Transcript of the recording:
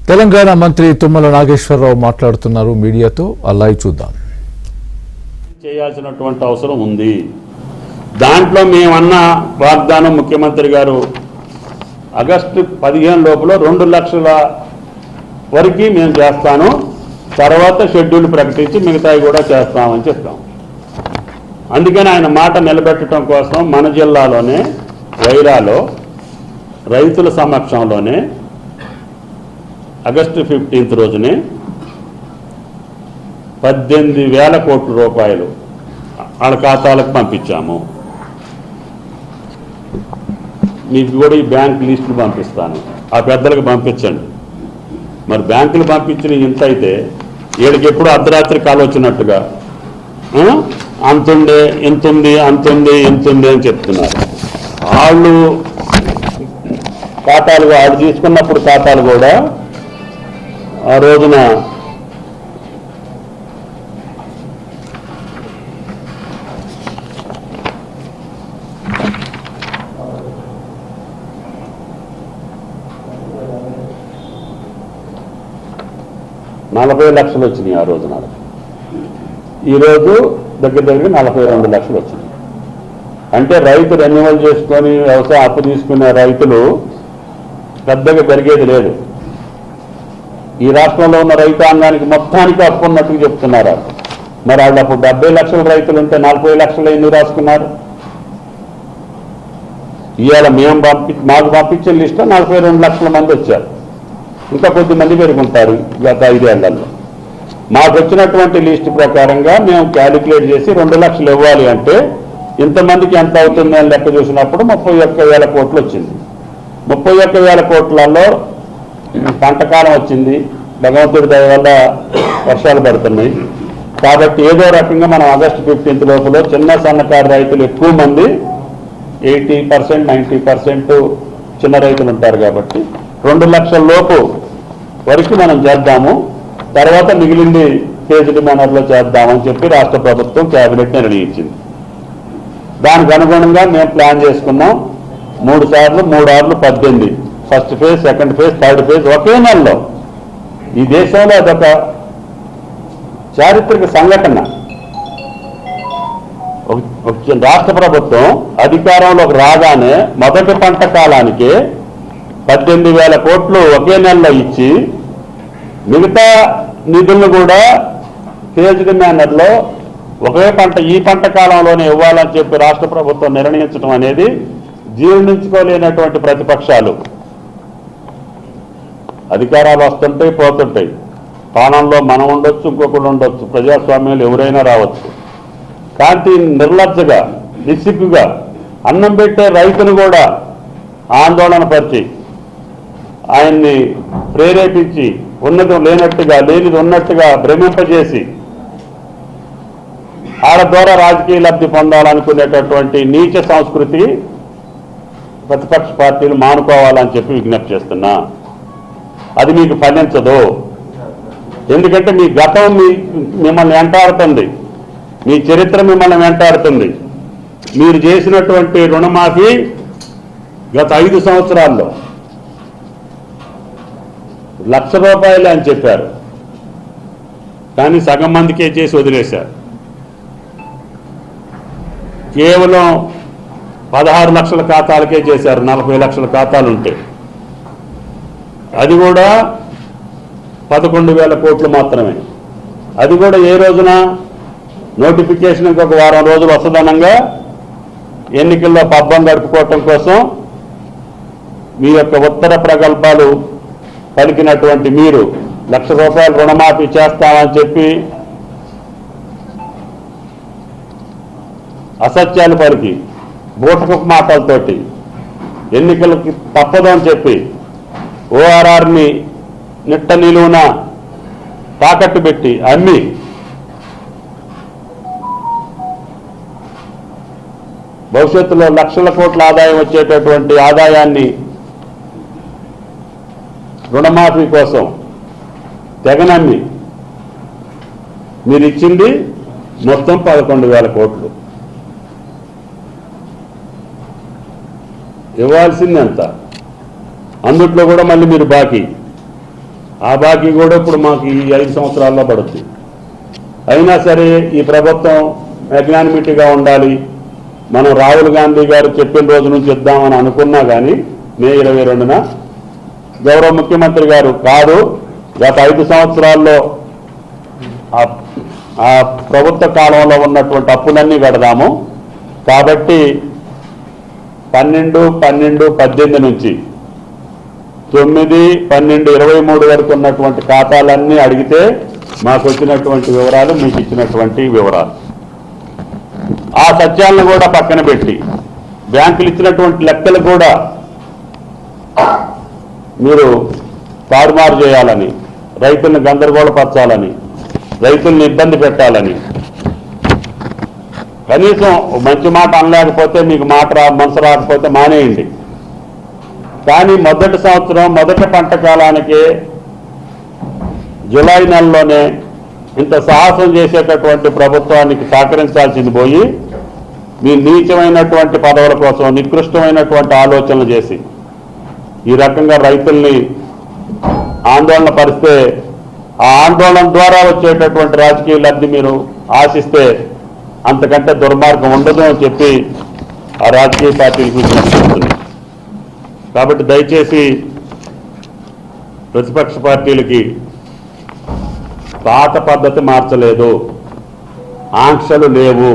తెలంగాణ మంత్రి తుమ్మల నాగేశ్వరరావు మాట్లాడుతున్నారు మీడియాతో. లైవ్ చూద్దాం. చేయాల్సినటువంటి అవసరం ఉంది. దాంట్లో మేమన్న వాగ్దానం ముఖ్యమంత్రి గారు ఆగస్టు 15 లోపల 2 లక్షల వరకు మేము చేస్తాను, తర్వాత షెడ్యూల్ ప్రకటించి మిగతాయి కూడా చేస్తామని చెప్తాం. అందుకని ఆయన మాట నిలబెట్టడం కోసం మన జిల్లాలోనే వైరాలో రైతుల సమక్షంలోనే ఆగస్టు 15 రోజునే 18,000 కోట్ల రూపాయలు వాళ్ళ ఖాతాలకు పంపించాము. మీకు కూడా ఈ బ్యాంక్ లిస్టులు పంపిస్తాను, ఆ పెద్దలకు పంపించండి. మరి బ్యాంకులు పంపించిన ఇంత అయితే వీళ్ళకి ఎప్పుడు అర్ధరాత్రి కాలు వచ్చినట్టుగా అంతుండే ఇంతుంది అంతుంది ఇంతుంది అని చెప్తున్నారు. వాళ్ళు ఖాతాలు వాళ్ళు తీసుకున్నప్పుడు ఖాతాలు కూడా ఆ రోజున $40 లక్షలు వచ్చినాయి. ఆ రోజున ఈరోజు దగ్గర 42 లక్షలు వచ్చినాయి. అంటే రైతు రెన్యువల్ చేసుకొని వ్యవసాయ అప్పు తీసుకునే రైతులు పెద్దగా పెరిగేది లేదు. ఈ రాష్ట్రంలో ఉన్న రైతాంగానికి మొత్తానికి అప్పు ఉన్నట్టుగా చెప్తున్నారు. మరి వాళ్ళు అప్పుడు 70 లక్షల రైతులు ఉంటే 40 లక్షలు ఎందుకు రాసుకున్నారు? ఇవాళ మేము మాకు పంపించిన లిస్టులో 42 లక్షల మంది వచ్చారు. ఇంకా కొద్ది మంది పెరుగుంటారు గత 5 ఏళ్లలో. మాకు వచ్చినటువంటి లిస్టు ప్రకారంగా మేము క్యాలిక్యులేట్ చేసి 2 లక్షలు ఇవ్వాలి అంటే ఇంతమందికి ఎంత అవుతుంది అని లెక్క చూసినప్పుడు 31,000 కోట్లు వచ్చింది. 31,000 కోట్లలో పంటకాలం వచ్చింది, భగవంతుడి దయ వల్ల వర్షాలు పడుతున్నాయి. కాబట్టి ఏదో రకంగా మనం ఆగస్టు 15 లోపల చిన్న సన్నకారు రైతులు ఎక్కువ మంది 80% 90% చిన్న రైతులు ఉంటారు. కాబట్టి 2 లక్షల లోపు వరకు మనం చేద్దాము, తర్వాత మిగిలింది ఫేజ్డ్ మేనర్లో చేద్దామని చెప్పి రాష్ట్ర ప్రభుత్వం క్యాబినెట్ నిర్ణయించింది. దానికి అనుగుణంగా మేము ప్లాన్ చేసుకున్నాం. 3 సార్లు 3 ఆర్లు 18, first phase, second phase, third phase ఒకే నెలలో. ఈ దేశంలో అదొక చారిత్రక సంఘటన. రాష్ట్ర ప్రభుత్వం అధికారంలోకి రాగానే మొదటి పంట కాలానికి 18,000 కోట్లు ఒకే నెలలో ఇచ్చి మిగతా నిధులను కూడా ఫేజ్డ్ మేనర్లో ఒకే పంట ఈ పంట కాలంలోనే ఇవ్వాలని చెప్పి రాష్ట్ర ప్రభుత్వం నిర్ణయించడం అనేది జీర్ణించుకోలేనటువంటి ప్రతిపక్షాలు. అధికారాలు వస్తుంటాయి పోతుంటాయి, పాలనలో మనం ఉండొచ్చు, ఇంకొకరు ఉండొచ్చు, ప్రజాస్వామ్యంలో ఎవరైనా రావచ్చు. కాంతి నిర్లజ్జగా నిస్సిగ్గుగా అన్నం పెట్టే రైతును కూడా ఆందోళన పరిచి ఆయన్ని ప్రేరేపించి ఉన్నది లేనట్టుగా లేనిది ఉన్నట్టుగా భ్రమింపజేసి వాళ్ళ ద్వారా రాజకీయ లబ్ధి పొందాలనుకునేటటువంటి నీచ సంస్కృతి ప్రతిపక్ష పార్టీలు మానుకోవాలని చెప్పి విజ్ఞప్తి చేస్తున్నా. అది మీకు ఫలించదు. ఎందుకంటే మీ గతం మిమ్మల్ని వెంటాడుతుంది, మీ చరిత్ర మిమ్మల్ని వెంటాడుతుంది. మీరు చేసినటువంటి రుణమాఫీ గత 5 సంవత్సరాల్లో ₹1,00,000 అని చెప్పారు, కానీ సగం మందికే చేసి వదిలేశారు. కేవలం 16 లక్షల ఖాతాలకే చేశారు, 40 లక్షల ఖాతాలు ఉంటే. అది కూడా 11,000 కోట్లు మాత్రమే. అది కూడా ఏ రోజున నోటిఫికేషన్ ఇంకొక వారం రోజులు వస్తుందనంగా ఎన్నికల్లో పబ్బం గడుపుకోవటం కోసం మీ యొక్క ఉత్తర ప్రగల్భాలు పలికినటువంటి మీరు ₹1,00,000 రుణమాఫీ చేస్తామని చెప్పి అసత్యాలు పలికి బూటకపు మాటలతోటి ఎన్నికలకి తప్పదని చెప్పి ఓఆర్ఆర్ని నిట్ట నిలువున తాకట్టు పెట్టి అమ్మి భవిష్యత్తులో లక్షల కోట్ల ఆదాయం వచ్చేటటువంటి ఆదాయాన్ని రుణమాఫీ కోసం తెగనమ్మి మీరు ఇచ్చింది మొత్తం 11,000 కోట్లు. ఇవ్వాల్సింది ఎంత? అందుట్లో కూడా మళ్ళీ మీరు బాకీ ఆ బాకీ కూడా ఇప్పుడు మాకు ఈ 5 సంవత్సరాల్లో పడుతుంది. అయినా సరే ఈ ప్రభుత్వం మెగ్నానిమిటీగా ఉండాలి, మనం రాహుల్ గాంధీ గారు చెప్పిన రోజు నుంచి ఇద్దామని అనుకున్నా కానీ మే 22న గౌరవ ముఖ్యమంత్రి గారు కాదు, గత 5 సంవత్సరాల్లో ఆ ప్రభుత్వ కాలంలో ఉన్నటువంటి అప్పులన్నీ కడదాము, కాబట్టి 12/12/18 నుంచి 9/12/23 వరకు ఉన్నటువంటి ఖాతాలన్నీ అడిగితే మాకు వచ్చినటువంటి వివరాలు మీకు ఇచ్చినటువంటి వివరాలు. ఆ సత్యాలను కూడా పక్కన పెట్టి బ్యాంకులు ఇచ్చినటువంటి లెక్కలు కూడా మీరు తారుమారు చేయాలని, రైతులను గందరగోళపరచాలని, రైతుల్ని ఇబ్బంది పెట్టాలని, కనీసం మంచి మాట అనలేకపోతే మీకు మనసు రాకపోతే మానేయండి. కానీ మొదటి సంవత్సరం మొదటి పంట కాలానికి జూలై నెలలోనే ఇంత సాహసం చేసేటటువంటి ప్రభుత్వానికి సహకరించాల్సింది పోయి మీ నీచమైనటువంటి పదవుల కోసం నికృష్టమైనటువంటి ఆలోచనలు చేసి ఈ రకంగా రైతుల్ని ఆందోళన పరిస్తే ఆ ఆందోళన ద్వారా వచ్చేటటువంటి రాజకీయ లబ్ధి మీరు ఆశిస్తే అంతకంటే దుర్మార్గం ఉండదు అని చెప్పి ఆ రాజకీయ పార్టీలకు విజ్ఞప్తి. కాబట్టి దయచేసి ప్రతిపక్ష పార్టీలకి పాత పద్ధతి మార్చలేదు, ఆంక్షలు లేవు.